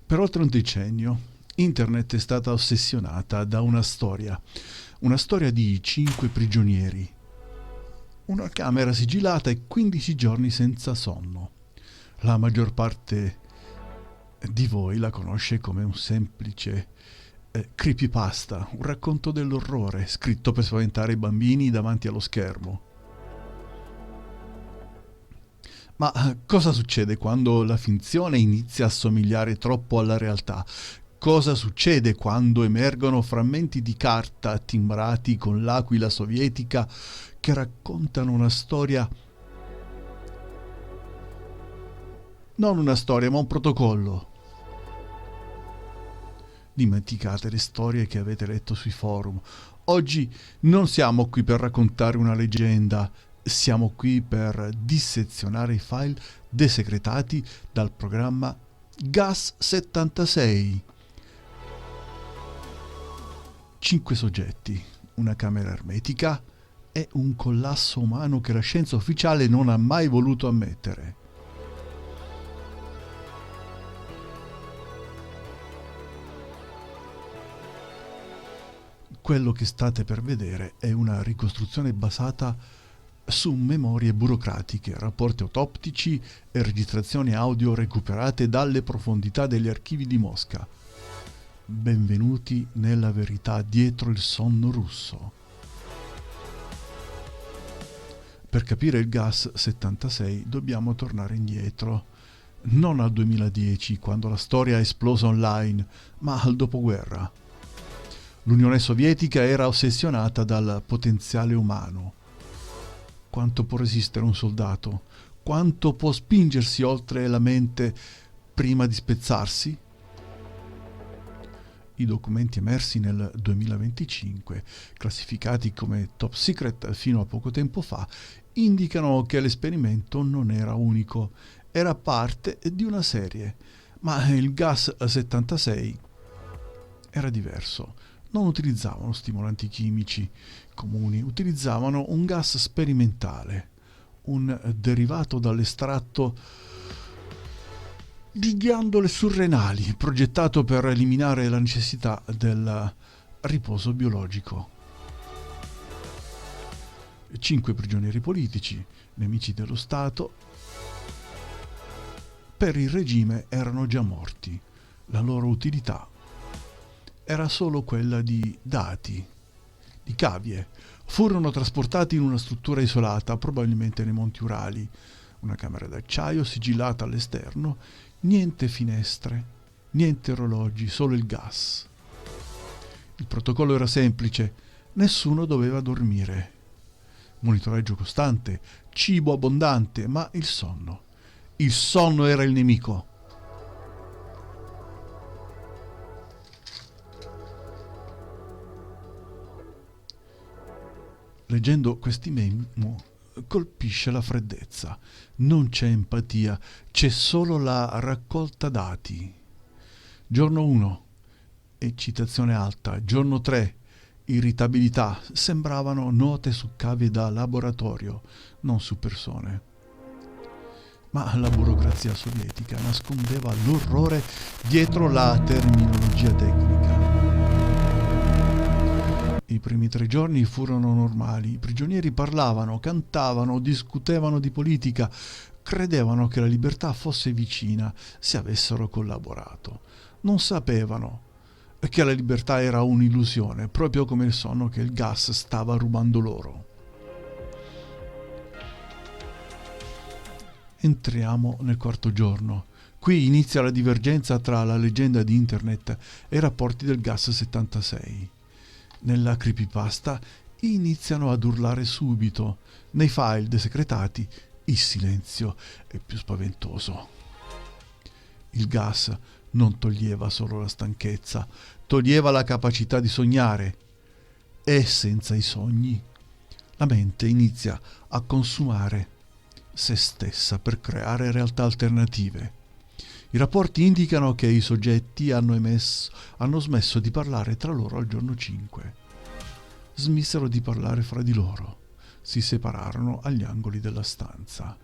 Per oltre un decennio, Internet è stata ossessionata da una storia di 5 prigionieri, una camera sigillata e 15 giorni senza sonno. La maggior parte di voi la conosce come un semplice creepypasta, un racconto dell'orrore scritto per spaventare i bambini davanti allo schermo. Ma cosa succede quando la finzione inizia a somigliare troppo alla realtà? Cosa succede quando emergono frammenti di carta timbrati con l'aquila sovietica che raccontano una storia, non una storia ma un protocollo? Dimenticate le storie che avete letto sui forum. Oggi non siamo qui per raccontare una leggenda, siamo qui per dissezionare i file desecretati dal programma GAS 76. 5 soggetti, una camera ermetica e un collasso umano che la scienza ufficiale non ha mai voluto ammettere. Quello che state per vedere è una ricostruzione basata su memorie burocratiche, rapporti autoptici e registrazioni audio recuperate dalle profondità degli archivi di Mosca. Benvenuti nella verità dietro il sonno russo. Per capire il GAS 76 dobbiamo tornare indietro, non al 2010, quando la storia è esplosa online, ma al dopoguerra. L'Unione Sovietica era ossessionata dal potenziale umano. Quanto può resistere un soldato? Quanto può spingersi oltre la mente prima di spezzarsi? I documenti emersi nel 2025, classificati come top secret fino a poco tempo fa, indicano che l'esperimento non era unico, era parte di una serie, ma il GAS 76 era diverso. Non utilizzavano stimolanti chimici comuni, utilizzavano un gas sperimentale, un derivato dall'estratto di ghiandole surrenali, progettato per eliminare la necessità del riposo biologico. 5 prigionieri politici, nemici dello Stato, per il regime erano già morti. La loro utilità era solo quella di dati, di cavie. Furono trasportati in una struttura isolata, probabilmente nei Monti Urali, una camera d'acciaio sigillata all'esterno, niente finestre, niente orologi, solo il gas. Il protocollo era semplice, nessuno doveva dormire. Monitoraggio costante, cibo abbondante, ma il sonno. Il sonno era il nemico. Leggendo questi memo colpisce la freddezza. Non c'è empatia, c'è solo la raccolta dati. Giorno 1, eccitazione alta. Giorno 3, irritabilità. Sembravano note su cavie da laboratorio, non su persone. Ma la burocrazia sovietica nascondeva l'orrore dietro la terminologia tecnica. I primi 3 giorni furono normali, i prigionieri parlavano, cantavano, discutevano di politica, credevano che la libertà fosse vicina se avessero collaborato. Non sapevano che la libertà era un'illusione, proprio come il sonno che il gas stava rubando loro. Entriamo nel 4° giorno. Qui inizia la divergenza tra la leggenda di Internet e i rapporti del GAS 76. Nella creepypasta iniziano ad urlare subito. Nei file desecretati il silenzio è più spaventoso. Il gas non toglieva solo la stanchezza, toglieva la capacità di sognare. E senza i sogni, la mente inizia a consumare se stessa per creare realtà alternative. I rapporti indicano che i soggetti hanno smesso di parlare tra loro al giorno 5. Smissero di parlare fra di loro. Si separarono agli angoli della stanza.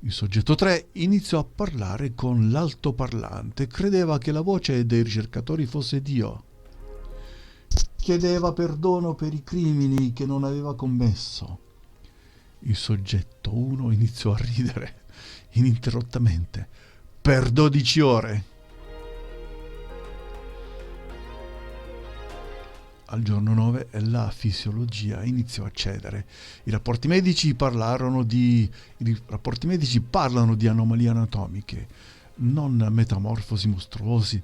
Il soggetto 3 iniziò a parlare con l'altoparlante, credeva che la voce dei ricercatori fosse Dio. Chiedeva perdono per i crimini che non aveva commesso. Il soggetto 1 iniziò a ridere ininterrottamente per 12 ore. Al giorno 9 la fisiologia iniziò a cedere. I rapporti medici parlano di anomalie anatomiche, non metamorfosi mostruose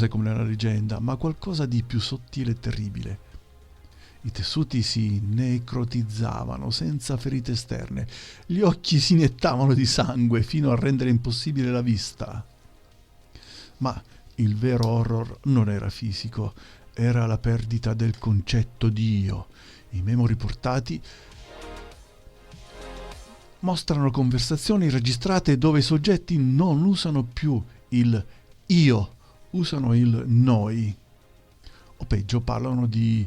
come nella leggenda, ma qualcosa di più sottile e terribile. I tessuti si necrotizzavano senza ferite esterne, gli occhi si iniettavano di sangue fino a rendere impossibile la vista. Ma il vero horror non era fisico, era la perdita del concetto di io. I memo riportati mostrano conversazioni registrate dove i soggetti non usano più il io, usano il noi. O peggio, parlano di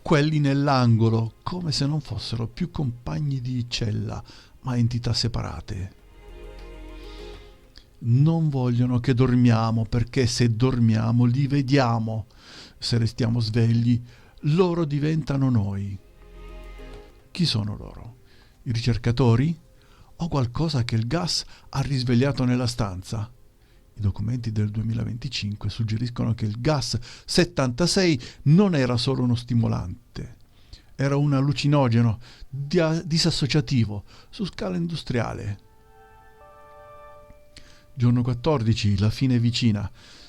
quelli nell'angolo, come se non fossero più compagni di cella, ma entità separate. Non vogliono che dormiamo, perché se dormiamo li vediamo. Se restiamo svegli, loro diventano noi. Chi sono loro? I ricercatori? O qualcosa che il gas ha risvegliato nella stanza? I documenti del 2025 suggeriscono che il gas 76 non era solo uno stimolante, era un allucinogeno disassociativo su scala industriale. Giorno 14, la fine è vicina.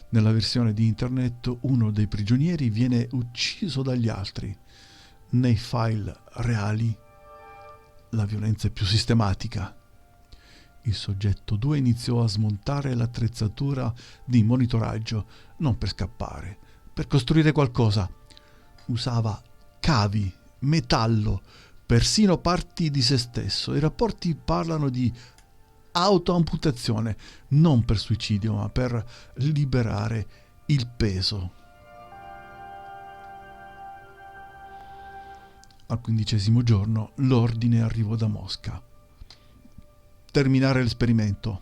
Nella versione di internet uno dei prigionieri viene ucciso dagli altri. Nei file reali la violenza è più sistematica. Il soggetto 2 iniziò a smontare l'attrezzatura di monitoraggio, non per scappare, per costruire qualcosa. Usava cavi, metallo, persino parti di se stesso. I rapporti parlano di autoamputazione, non per suicidio, ma per liberare il peso. Al 15° giorno l'ordine arrivò da Mosca. Terminare l'esperimento.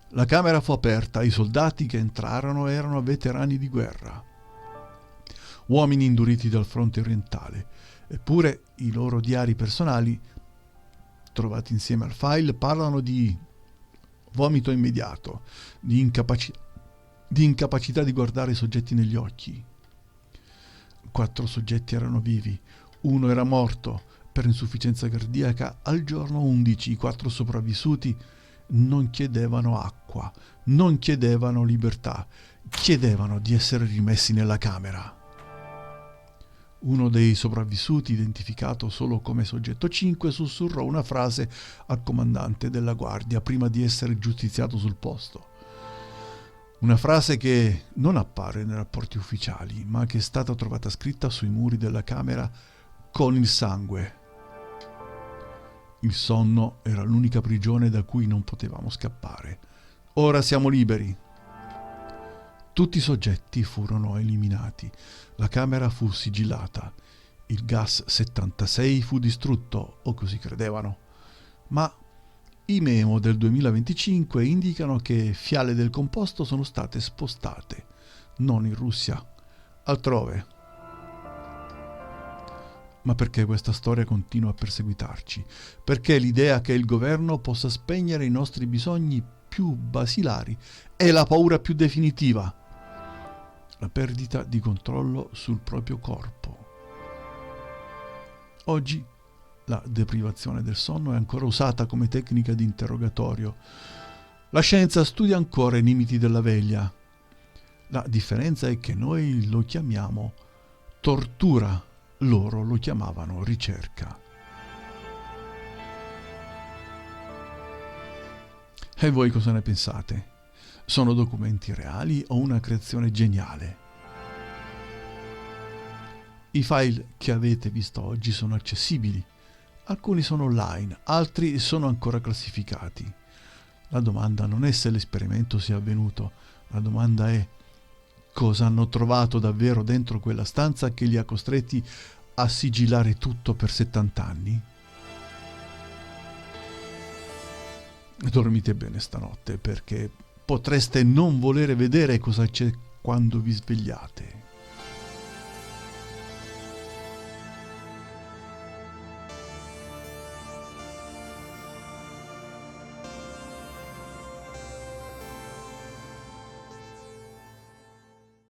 La camera fu aperta, i soldati che entrarono erano veterani di guerra, uomini induriti dal fronte orientale, eppure i loro diari personali, trovati insieme al file, parlano di vomito immediato, di incapacità di guardare i soggetti negli occhi. 4 soggetti erano vivi, 1 era morto per insufficienza cardiaca. Al giorno 11 i 4 sopravvissuti non chiedevano acqua, non chiedevano libertà, chiedevano di essere rimessi nella camera. Uno dei sopravvissuti, identificato solo come soggetto 5, sussurrò una frase al comandante della guardia prima di essere giustiziato sul posto. Una frase che non appare nei rapporti ufficiali, ma che è stata trovata scritta sui muri della camera con il sangue. Il sonno era l'unica prigione da cui non potevamo scappare. Ora siamo liberi. Tutti i soggetti furono eliminati. La camera fu sigillata. Il gas 76 fu distrutto, o così credevano. Ma i memo del 2025 indicano che fiale del composto sono state spostate, non in Russia, altrove. Ma perché questa storia continua a perseguitarci? Perché l'idea che il governo possa spegnere i nostri bisogni più basilari è la paura più definitiva, la perdita di controllo sul proprio corpo. Oggi la deprivazione del sonno è ancora usata come tecnica di interrogatorio. La scienza studia ancora i limiti della veglia. La differenza è che noi lo chiamiamo tortura, loro lo chiamavano ricerca. E voi cosa ne pensate? Sono documenti reali o una creazione geniale? I file che avete visto oggi sono accessibili. Alcuni sono online, altri sono ancora classificati. La domanda non è se l'esperimento sia avvenuto, la domanda è cosa hanno trovato davvero dentro quella stanza che li ha costretti a sigillare tutto per 70 anni? dormite bene stanotte, perché potreste non volere vedere cosa c'è quando vi svegliate.